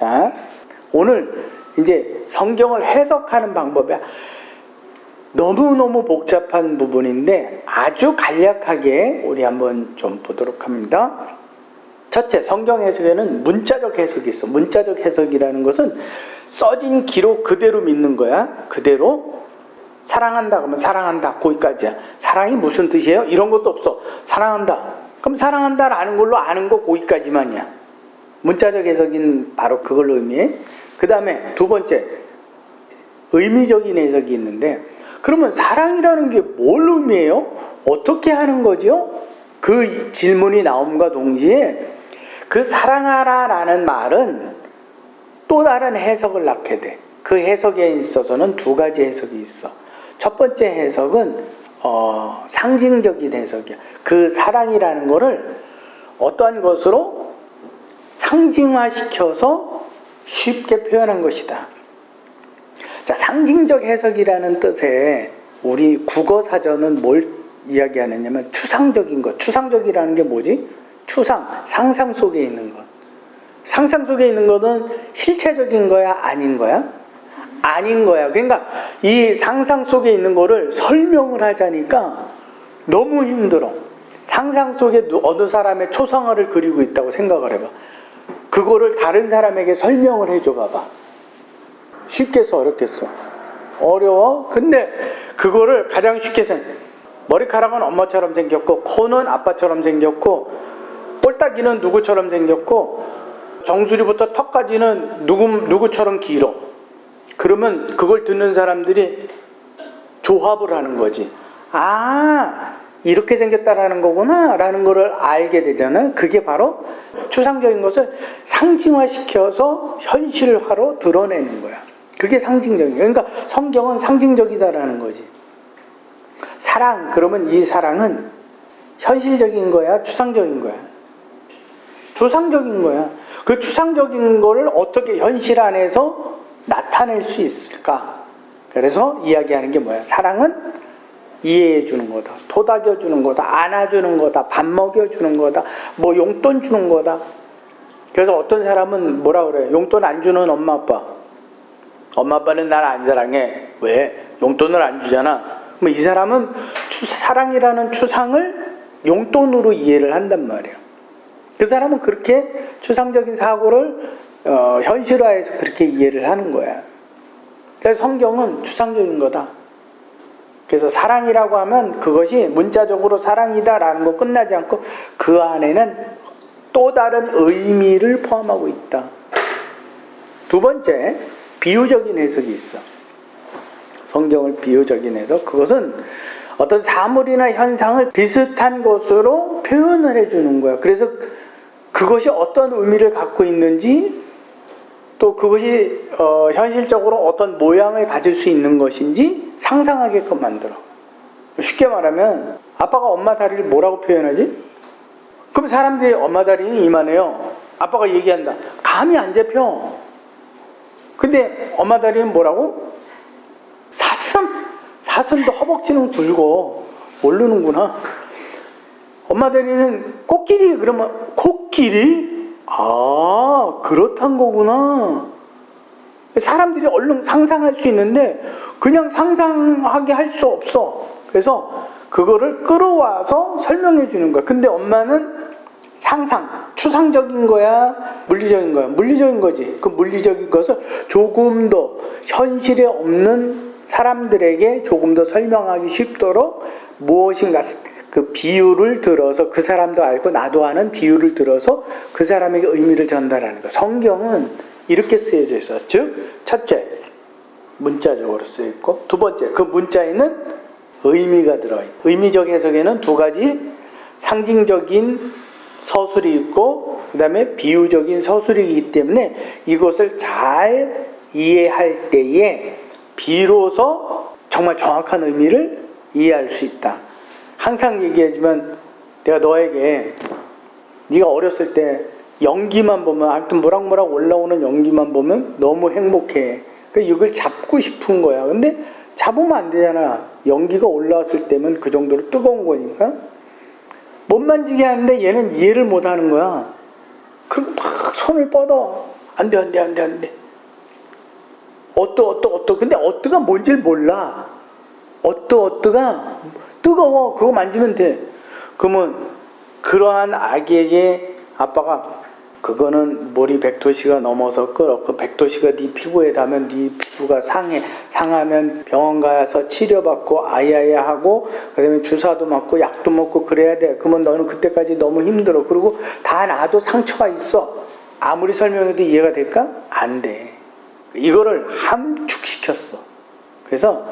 자, 오늘 이제 성경을 해석하는 방법이야. 너무너무 복잡한 부분인데 아주 간략하게 우리 한번 좀 보도록 합니다. 첫째, 성경 해석에는 문자적 해석이 있어. 문자적 해석이라는 것은 써진 기록 그대로 믿는 거야. 그대로. 사랑한다 그러면 사랑한다, 거기까지야. 사랑이 무슨 뜻이에요? 이런 것도 없어. 사랑한다. 그럼 사랑한다라는 걸로 아는 거 거기까지만이야. 문자적 해석인 바로 그걸 의미해. 그 다음에 두 번째, 의미적인 해석이 있는데, 그러면 사랑이라는 게 뭘 의미해요? 어떻게 하는 거죠? 그 질문이 나옴과 동시에 그 사랑하라 라는 말은 또 다른 해석을 낳게 돼. 그 해석에 있어서는 두 가지 해석이 있어. 첫 번째 해석은 상징적인 해석이야. 그 사랑이라는 거를 어떠한 것으로 상징화시켜서 쉽게 표현한 것이다. 자, 상징적 해석이라는 뜻에 우리 국어 사전은 뭘 이야기하느냐면 추상적인 것. 추상적이라는 게 뭐지? 추상, 상상 속에 있는 것. 상상 속에 있는 것은 실체적인 거야? 아닌 거야? 아닌 거야. 그러니까 이 상상 속에 있는 거를 설명을 하자니까 너무 힘들어. 상상 속에 어느 사람의 초상화를 그리고 있다고 생각을 해봐. 그거를 다른 사람에게 설명을 해줘 봐봐. 쉽겠어, 어렵겠어? 어려워? 근데 그거를 가장 쉽게 머리카락은 엄마처럼 생겼고, 코는 아빠처럼 생겼고, 꼴딱이는 누구처럼 생겼고, 정수리부터 턱까지는 누구처럼 길어. 그러면 그걸 듣는 사람들이 조합을 하는 거지. 아, 이렇게 생겼다라는 거구나 라는 거를 알게 되잖아요. 그게 바로 추상적인 것을 상징화시켜서 현실화로 드러내는 거야. 그게 상징적인 거야. 그러니까 성경은 상징적이다라는 거지. 사랑, 그러면 이 사랑은 현실적인 거야? 추상적인 거야? 추상적인 거야. 그 추상적인 거를 어떻게 현실 안에서 나타낼 수 있을까? 그래서 이야기하는 게 뭐야? 사랑은 이해해 주는 거다. 토닥여 주는 거다. 안아주는 거다. 밥 먹여주는 거다. 뭐 용돈 주는 거다. 그래서 어떤 사람은 뭐라 그래? 용돈 안 주는 엄마 아빠. 엄마 아빠는 날 안 사랑해. 왜? 용돈을 안 주잖아. 뭐 이 사람은 사랑이라는 추상을 용돈으로 이해를 한단 말이에요. 그 사람은 그렇게 추상적인 사고를 현실화해서 그렇게 이해를 하는 거야. 그래서 성경은 추상적인 거다. 그래서 사랑이라고 하면 그것이 문자적으로 사랑이다라는 거 끝나지 않고 그 안에는 또 다른 의미를 포함하고 있다. 두 번째, 비유적인 해석이 있어. 성경을 비유적인 해석. 그것은 어떤 사물이나 현상을 비슷한 것으로 표현을 해주는 거야. 그래서 그것이 어떤 의미를 갖고 있는지, 또 그것이 현실적으로 어떤 모양을 가질 수 있는 것인지 상상하게끔 만들어. 쉽게 말하면 아빠가 엄마 다리를 뭐라고 표현하지? 그럼 사람들이 엄마 다리는 이만해요. 아빠가 얘기한다. 감이 안 잡혀. 근데 엄마 다리는 뭐라고? 사슴. 사슴도 허벅지는 굵어. 모르는구나. 엄마 다리는 코끼리. 그러면 코끼리? 아, 그렇단 거구나. 사람들이 얼른 상상할 수 있는데 그냥 상상하게 할 수 없어. 그래서 그거를 끌어와서 설명해 주는 거야. 근데 엄마는 상상, 추상적인 거야? 물리적인 거야? 물리적인 거지. 그 물리적인 것을 조금 더 현실에 없는 사람들에게 조금 더 설명하기 쉽도록 무엇인가 그 비유를 들어서, 그 사람도 알고 나도 아는 비유를 들어서 그 사람에게 의미를 전달하는 거야. 성경은 이렇게 쓰여져 있어. 즉, 첫째, 문자적으로 쓰여 있고, 두 번째, 그 문자에는 의미가 들어있다. 의미적 해석에는 두 가지, 상징적인 서술이 있고 그 다음에 비유적인 서술이기 때문에 이것을 잘 이해할 때에 비로소 정말 정확한 의미를 이해할 수 있다. 항상 얘기하지만 내가 너에게 네가 어렸을 때 연기만 보면, 하여튼 모락모락 올라오는 연기만 보면 너무 행복해. 그러니까 이걸 잡고 싶은 거야. 근데 잡으면 안 되잖아. 연기가 올라왔을 때면 그 정도로 뜨거운 거니까. 못 만지게 하는데 얘는 이해를 못 하는 거야. 그리고 막 손을 뻗어. 안 돼, 안 돼, 안 돼, 안 돼. 근데 어떠가 뭔지를 몰라. 어떠가 뜨거워. 그거 만지면 돼. 그러면 그러한 아기에게 아빠가 그거는 물이 100도씨가 넘어서 끓어. 그 100도씨가 네 피부에 닿으면 네 피부가 상하면 병원 가서 치료받고 아야야 하고 그다음에 주사도 맞고 약도 먹고 그래야 돼. 그러면 너는 그때까지 너무 힘들어. 그리고 다 나도 상처가 있어. 아무리 설명해도 이해가 될까? 안 돼. 이거를 함축시켰어. 그래서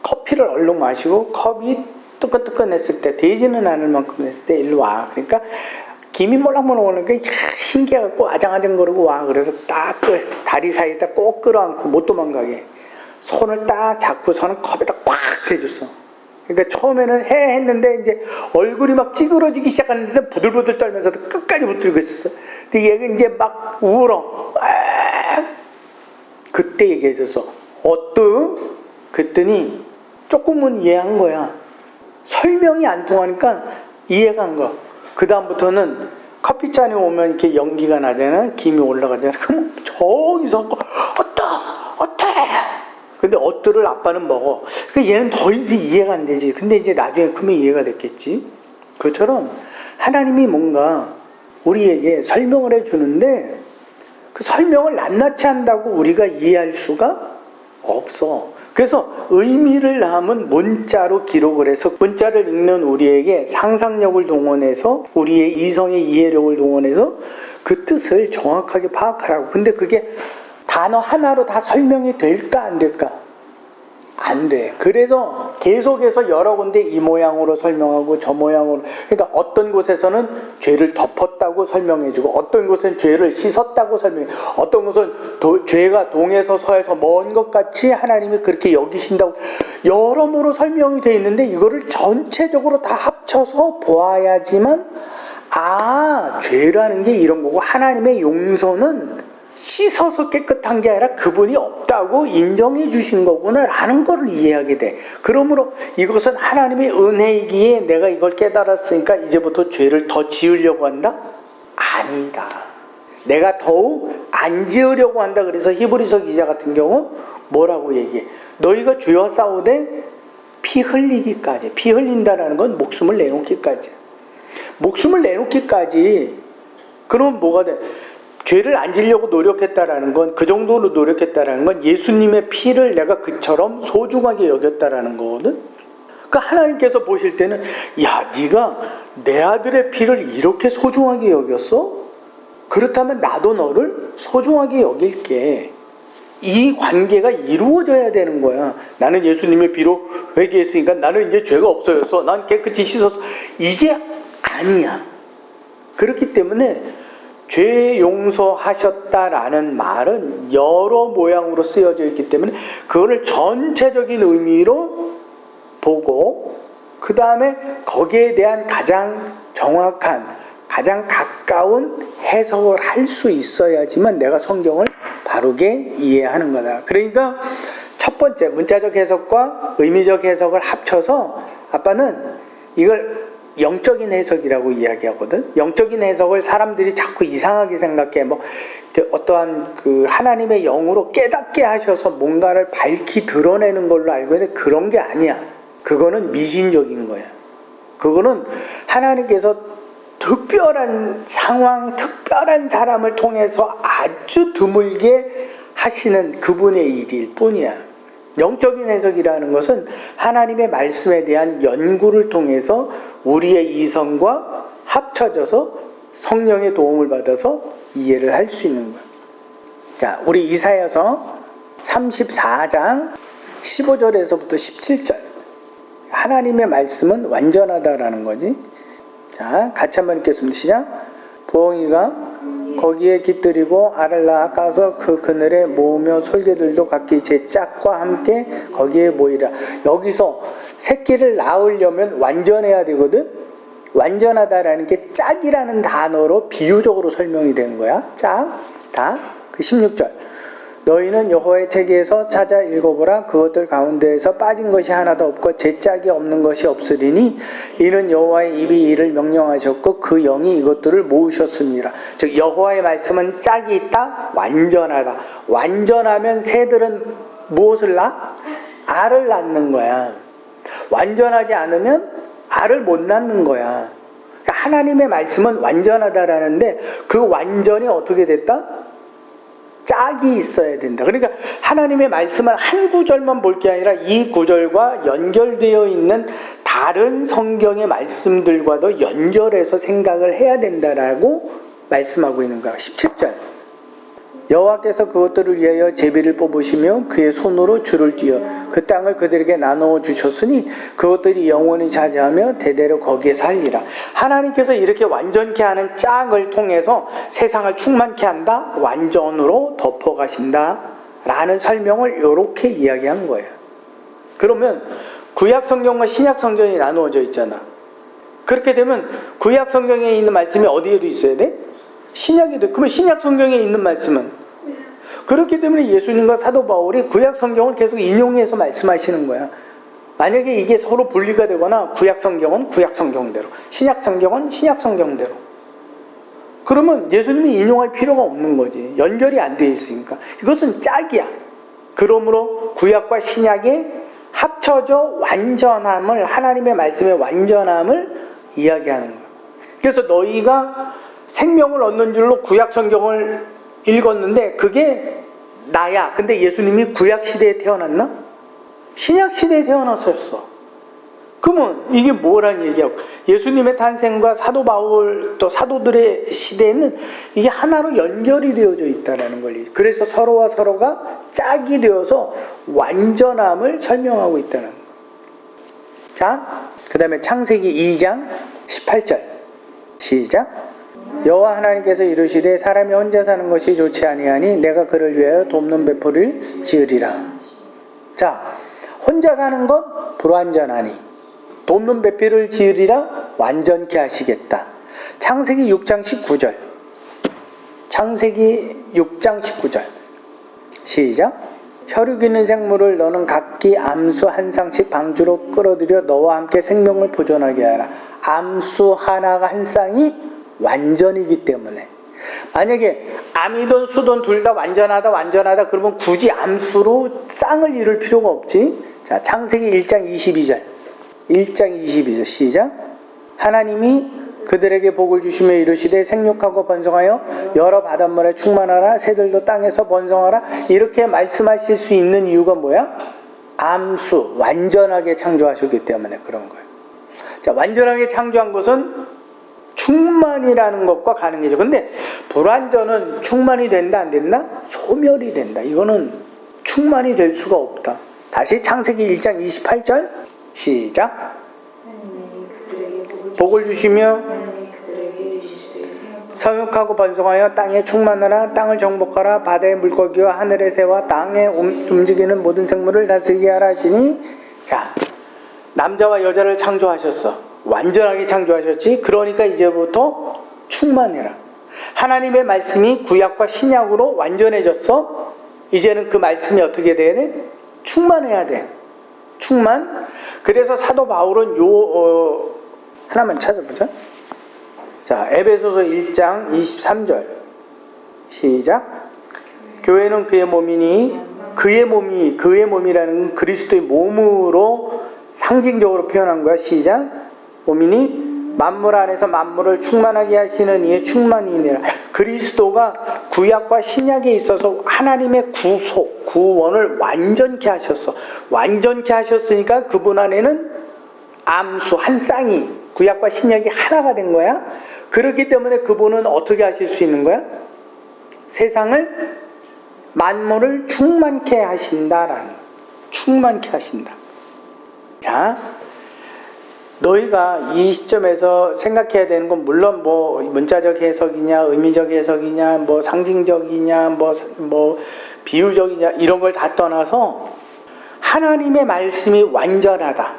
커피를 얼른 마시고 컵이 뜨끈뜨끈했을 때, 되지는 않을 만큼 했을 때 일로 와. 그러니까 김이 몰락몰락 오는 게 신기해갖고 아장아장거리고 와. 그래서 딱 그 다리 사이에다 꼭 끌어안고 못 도망가게 손을 딱 잡고서는 컵에다 꽉 대줬어. 그러니까 처음에는 했는데 이제 얼굴이 막 찌그러지기 시작하는데 부들부들 떨면서도 끝까지 못 들고 있었어. 근데 얘가 이제 막 울어. 그때 얘기해줘서 그랬더니 조금은 이해한 거야. 설명이 안 통하니까 이해가 한 거야. 그 다음부터는 커피잔에 오면 이렇게 연기가 나잖아. 김이 올라가잖아. 그럼 저기서 어떠. 근데 어떠를 아빠는 먹어. 그러니까 얘는 더 이상 이해가 안 되지. 근데 이제 나중에 크면 이해가 됐겠지. 그처럼 하나님이 뭔가 우리에게 설명을 해주는데 그 설명을 낱낱이 한다고 우리가 이해할 수가 없어. 그래서 의미를 담은 문자로 기록을 해서 문자를 읽는 우리에게 상상력을 동원해서 우리의 이성의 이해력을 동원해서 그 뜻을 정확하게 파악하라고. 근데 그게 단어 하나로 다 설명이 될까 안 될까? 안 돼. 그래서 계속해서 여러 군데 이 모양으로 설명하고 저 모양으로. 그러니까 어떤 곳에서는 죄를 덮었다고 설명해주고 어떤 곳은 죄를 씻었다고 설명해. 어떤 곳은 죄가 동에서 서에서 먼 것 같이 하나님이 그렇게 여기신다고 여러모로 설명이 돼 있는데 이거를 전체적으로 다 합쳐서 보아야지만 죄라는 게 이런 거고 하나님의 용서는 씻어서 깨끗한 게 아니라 그분이 없다고 인정해 주신 거구나 라는 걸 이해하게 돼. 그러므로 이것은 하나님의 은혜이기에 내가 이걸 깨달았으니까 이제부터 죄를 더 지으려고 한다? 아니다. 내가 더욱 안 지으려고 한다. 그래서 히브리서 기자 같은 경우 뭐라고 얘기해? 너희가 죄와 싸우되 피 흘리기까지. 피 흘린다는 건 목숨을 내놓기까지. 목숨을 내놓기까지. 그럼 뭐가 돼? 죄를 안 지려고 노력했다라는 건, 그 정도로 노력했다라는 건 예수님의 피를 내가 그처럼 소중하게 여겼다라는 거거든. 그러니까 하나님께서 보실 때는 야, 네가 내 아들의 피를 이렇게 소중하게 여겼어? 그렇다면 나도 너를 소중하게 여길게. 이 관계가 이루어져야 되는 거야. 나는 예수님의 피로 회개했으니까 나는 이제 죄가 없어졌어. 난 깨끗이 씻었어. 이게 아니야. 그렇기 때문에 죄 용서하셨다라는 말은 여러 모양으로 쓰여져 있기 때문에 그거를 전체적인 의미로 보고 그 다음에 거기에 대한 가장 정확한 가장 가까운 해석을 할 수 있어야지만 내가 성경을 바르게 이해하는 거다. 그러니까 첫 번째 문자적 해석과 의미적 해석을 합쳐서 아빠는 이걸 영적인 해석이라고 이야기하거든. 영적인 해석을 사람들이 자꾸 이상하게 생각해. 어떠한 그 하나님의 영으로 깨닫게 하셔서 뭔가를 밝히 드러내는 걸로 알고 있는데 그런 게 아니야. 그거는 미신적인 거야. 그거는 하나님께서 특별한 상황, 특별한 사람을 통해서 아주 드물게 하시는 그분의 일일 뿐이야. 영적인 해석이라는 것은 하나님의 말씀에 대한 연구를 통해서 우리의 이성과 합쳐져서 성령의 도움을 받아서 이해를 할 수 있는 거예요. 자, 우리 이사야서 34장 15절에서부터 17절. 하나님의 말씀은 완전하다라는 거지. 자, 같이 한번 읽겠습니다. 시작. 부엉이가 거기에 깃들이고 알을 낳아서 그 그늘에 모으며 솔개들도 각기 제 짝과 함께 거기에 모이라. 여기서 새끼를 낳으려면 완전해야 되거든. 완전하다라는 게 짝이라는 단어로 비유적으로 설명이 된 거야. 짝, 다. 그 16절. 너희는 여호와의 책에서 찾아 읽어보라. 그것들 가운데에서 빠진 것이 하나도 없고 제짝이 없는 것이 없으리니 이는 여호와의 입이 이를 명령하셨고 그 영이 이것들을 모으셨습니다. 즉 여호와의 말씀은 짝이 있다, 완전하다. 완전하면 새들은 무엇을 낳아? 알을 낳는 거야. 완전하지 않으면 알을 못 낳는 거야. 그러니까 하나님의 말씀은 완전하다라는데 그 완전이 어떻게 됐다? 짝이 있어야 된다. 그러니까 하나님의 말씀은 한 구절만 볼 게 아니라 이 구절과 연결되어 있는 다른 성경의 말씀들과도 연결해서 생각을 해야 된다라고 말씀하고 있는 거야. 17절. 여호와께서 그것들을 위하여 제비를 뽑으시며 그의 손으로 줄을 띄어 그 땅을 그들에게 나누어 주셨으니 그것들이 영원히 차지하며 대대로 거기에 살리라. 하나님께서 이렇게 완전케 하는 짝을 통해서 세상을 충만케 한다, 완전으로 덮어가신다 라는 설명을 이렇게 이야기한 거예요. 그러면 구약 성경과 신약 성경이 나누어져 있잖아. 그렇게 되면 구약 성경에 있는 말씀이 어디에도 있어야 돼? 신약에도. 그러면 신약 성경에 있는 말씀은? 그렇기 때문에 예수님과 사도 바울이 구약 성경을 계속 인용해서 말씀하시는 거야. 만약에 이게 서로 분리가 되거나 구약 성경은 구약 성경대로, 신약 성경은 신약 성경대로, 그러면 예수님이 인용할 필요가 없는 거지. 연결이 안 돼 있으니까. 이것은 짝이야. 그러므로 구약과 신약의 합쳐져 완전함을, 하나님의 말씀의 완전함을 이야기하는 거야. 그래서 너희가 생명을 얻는 줄로 구약 성경을 읽었는데 그게 나야. 근데 예수님이 구약 시대에 태어났나? 신약 시대에 태어났었어. 그러면 이게 뭐란 얘기야? 예수님의 탄생과 사도 바울 또 사도들의 시대에는 이게 하나로 연결이 되어져 있다는 걸. 그래서 서로와 서로가 짝이 되어서 완전함을 설명하고 있다는 거. 자, 그 다음에 창세기 2장 18절 시작. 여호와 하나님께서 이르시되 사람이 혼자 사는 것이 좋지 아니하니 내가 그를 위하여 돕는 배포를 지으리라. 자, 혼자 사는 것 불완전하니 돕는 배포를 지으리라. 완전케 하시겠다. 창세기 6장 19절. 창세기 6장 19절 시작. 혈육 있는 생물을 너는 각기 암수 한 쌍씩 방주로 끌어들여 너와 함께 생명을 보존하게 하라. 암수 하나가 한 쌍이 완전이기 때문에. 만약에 암이든 수든 둘 다 완전하다 그러면 굳이 암수로 쌍을 이룰 필요가 없지. 자, 창세기 1장 22절 1장 22절 시작. 하나님이 그들에게 복을 주시며 이르시되 생육하고 번성하여 여러 바닷물에 충만하라. 새들도 땅에서 번성하라. 이렇게 말씀하실 수 있는 이유가 뭐야? 암수 완전하게 창조하셨기 때문에 그런 거예요. 자, 완전하게 창조한 것은 충만이라는 것과 가능해져. 근데 불완전은 충만이 된다 안 된다? 소멸이 된다. 이거는 충만이 될 수가 없다. 다시 창세기 1장 28절 시작. 복을 주시며 성육하고 번성하여 땅에 충만하라. 땅을 정복하라. 바다의 물고기와 하늘의 새와 땅에 움직이는 모든 생물을 다스리게 하라 하시니. 자, 남자와 여자를 창조하셨어. 완전하게 창조하셨지. 그러니까 이제부터 충만해라. 하나님의 말씀이 구약과 신약으로 완전해졌어. 이제는 그 말씀이 어떻게 돼야 돼? 충만해야 돼. 충만. 그래서 사도 바울은 하나만 찾아보자. 자, 에베소서 1장 23절 시작. 교회는 그의 몸이니 그의 몸이라는 그리스도의 몸으로 상징적으로 표현한 거야. 시작. 몸이니 만물 안에서 만물을 충만하게 하시는 이의 충만이니라. 그리스도가 구약과 신약에 있어서 하나님의 구속, 구원을 완전케 하셨어. 완전케 하셨으니까 그분 안에는 암수 한 쌍이, 구약과 신약이 하나가 된 거야. 그렇기 때문에 그분은 어떻게 하실 수 있는 거야? 세상을, 만물을 충만케 하신다라는, 충만케 하신다. 자, 너희가 이 시점에서 생각해야 되는 건 물론 뭐 문자적 해석이냐, 의미적 해석이냐, 뭐 상징적이냐, 뭐 비유적이냐 이런 걸 다 떠나서 하나님의 말씀이 완전하다.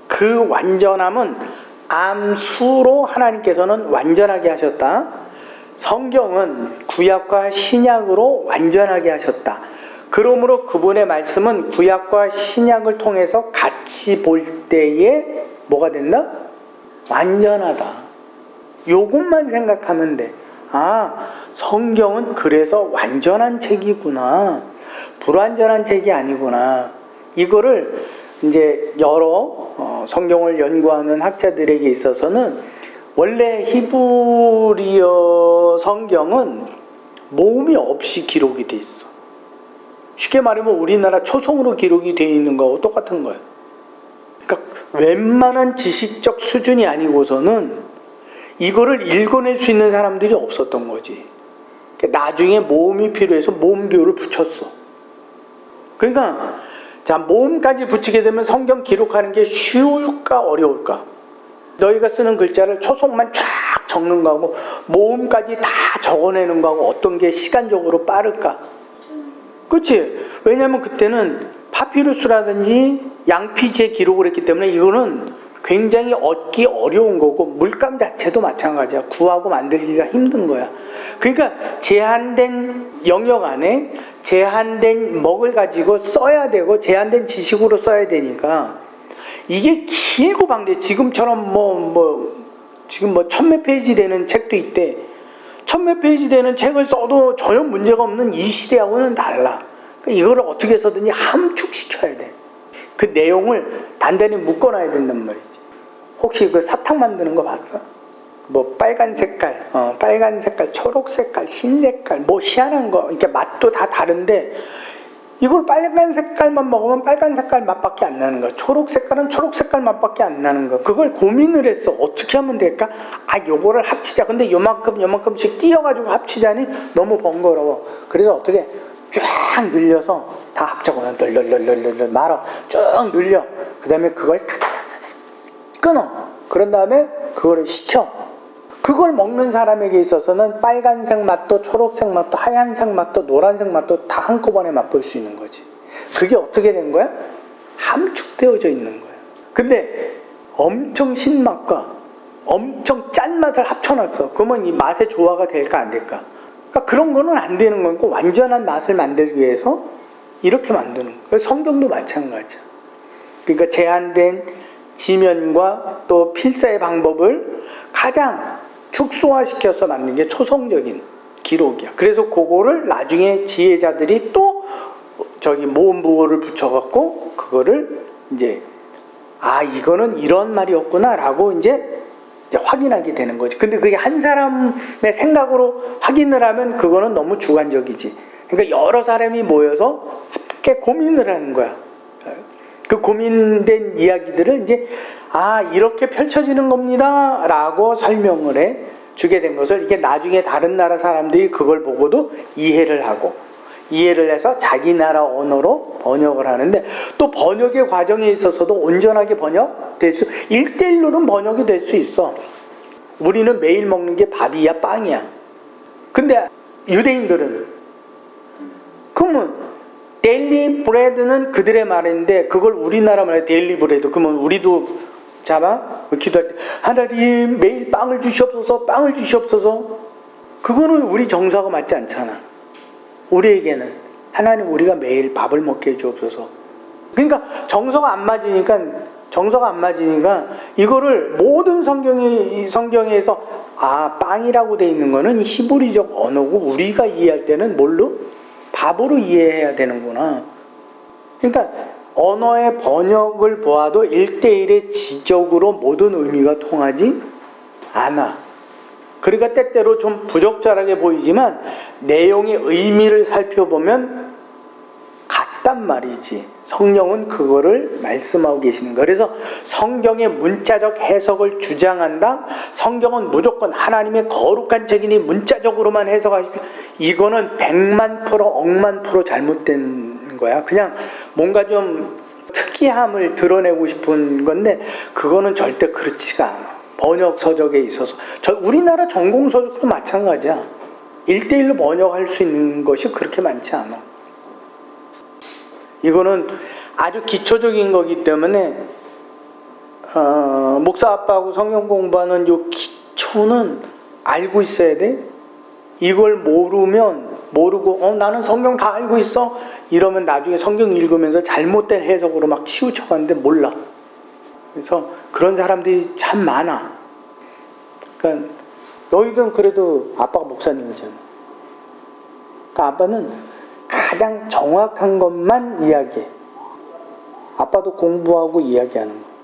그 완전함은 암수로 하나님께서는 완전하게 하셨다. 성경은 구약과 신약으로 완전하게 하셨다. 그러므로 그분의 말씀은 구약과 신약을 통해서 같이 볼 때에 뭐가 된다? 완전하다. 요것만 생각하면 돼. 아, 성경은 그래서 완전한 책이구나. 불완전한 책이 아니구나. 이거를 이제 여러 성경을 연구하는 학자들에게 있어서는 원래 히브리어 성경은 모음이 없이 기록이 돼 있어. 쉽게 말하면 우리나라 초성으로 기록이 돼 있는 거하고 똑같은 거예요. 그러니까 웬만한 지식적 수준이 아니고서는 이거를 읽어낼 수 있는 사람들이 없었던 거지. 나중에 모음이 필요해서 모음교를 붙였어. 그러니까 자, 모음까지 붙이게 되면 성경 기록하는 게 쉬울까 어려울까? 너희가 쓰는 글자를 초성만 쫙 적는 거하고 모음까지 다 적어내는 거하고 어떤 게 시간적으로 빠를까? 그렇지? 왜냐하면 그때는 파피루스라든지 양피지에 기록을 했기 때문에 이거는 굉장히 얻기 어려운 거고 물감 자체도 마찬가지야. 구하고 만들기가 힘든 거야. 그러니까 제한된 영역 안에 제한된 먹을 가지고 써야 되고 제한된 지식으로 써야 되니까 이게 길고 방대. 지금처럼 지금 1000몇 페이지 되는 책도 있대. 1000몇 페이지 되는 책을 써도 전혀 문제가 없는 이 시대하고는 달라. 그러니까 이거를 어떻게 해서든지 함축시켜야 돼. 그 내용을 단단히 묶어놔야 된단 말이지. 혹시 그 사탕 만드는 거 봤어? 빨간 색깔, 초록 색깔, 흰 색깔, 희한한 거. 이렇게 맛도 다 다른데 이걸 빨간 색깔만 먹으면 빨간 색깔 맛밖에 안 나는 거야. 초록 색깔은 초록 색깔 맛밖에 안 나는 거야. 그걸 고민을 했어. 어떻게 하면 될까? 요거를 합치자. 근데 요만큼씩 띄어가지고 합치자니 너무 번거로워. 그래서 어떻게 쫙 늘려서 다 합쳐고 널 말아. 쭉 늘려. 그 다음에 그걸 끊어. 그런 다음에 그거를 식혀. 그걸 먹는 사람에게 있어서는 빨간색 맛도 초록색 맛도 하얀색 맛도 노란색 맛도 다 한꺼번에 맛볼 수 있는 거지. 그게 어떻게 된 거야? 함축되어져 있는 거야. 근데 엄청 신맛과 엄청 짠맛을 합쳐놨어. 그러면 이 맛의 조화가 될까 안 될까? 그러니까 그런 거는 안 되는 거고 완전한 맛을 만들기 위해서 이렇게 만드는 거야. 성경도 마찬가지야. 그러니까 제한된 지면과 또 필사의 방법을 가장 축소화시켜서 만든 게 초성적인 기록이야. 그래서 그거를 나중에 지혜자들이 또 모음부호를 붙여갖고 그거를 이제 이거는 이런 말이었구나 라고 이제 확인하게 되는 거지. 근데 그게 한 사람의 생각으로 확인을 하면 그거는 너무 주관적이지. 그러니까 여러 사람이 모여서 함께 고민을 하는 거야. 그 고민된 이야기들을 이제 이렇게 펼쳐지는 겁니다 라고 설명을 해 주게 된 것을 이게 나중에 다른 나라 사람들이 그걸 보고도 이해를 해서 자기 나라 언어로 번역을 하는데 또 번역의 과정에 있어서도 온전하게 번역될 수 1:1로는 번역이 될 수 있어. 우리는 매일 먹는 게 밥이야 빵이야. 근데 유대인들은 그러면 데일리 브레드는 그들의 말인데 그걸 우리나라 말에 데일리 브레드. 그러면 우리도 기도할 때 하나님 매일 빵을 주시옵소서. 그거는 우리 정서하고 맞지 않잖아. 우리에게는 하나님 우리가 매일 밥을 먹게 해주옵소서. 그러니까 정서가 안 맞으니까 이거를 모든 성경에서 빵이라고 돼 있는 거는 히브리적 언어고 우리가 이해할 때는 뭘로? 밥으로 이해해야 되는구나. 그러니까 언어의 번역을 보아도 1:1의 지적으로 모든 의미가 통하지 않아. 그러니까 때때로 좀 부적절하게 보이지만 내용의 의미를 살펴보면 같단 말이지. 성령은 그거를 말씀하고 계시는 거예요. 그래서 성경의 문자적 해석을 주장한다. 성경은 무조건 하나님의 거룩한 책이니 문자적으로만 해석하십시오. 이거는 100만%, 억만 % 잘못된 거야. 그냥 뭔가 좀 특이함을 드러내고 싶은 건데 그거는 절대 그렇지가 않아. 번역 서적에 있어서 우리나라 전공 서적도 마찬가지야. 1:1로 번역할 수 있는 것이 그렇게 많지 않아. 이거는 아주 기초적인 거기 때문에 목사 아빠하고 성경 공부하는 요 기초는 알고 있어야 돼. 이걸 모르고 나는 성경 다 알고 있어 이러면 나중에 성경 읽으면서 잘못된 해석으로 막 치우쳐가는데 몰라. 그래서 그런 사람들이 참 많아. 그러니까 너희들은 그래도 아빠가 목사님이잖아. 그러니까 아빠는 가장 정확한 것만 이야기해. 아빠도 공부하고 이야기하는 거.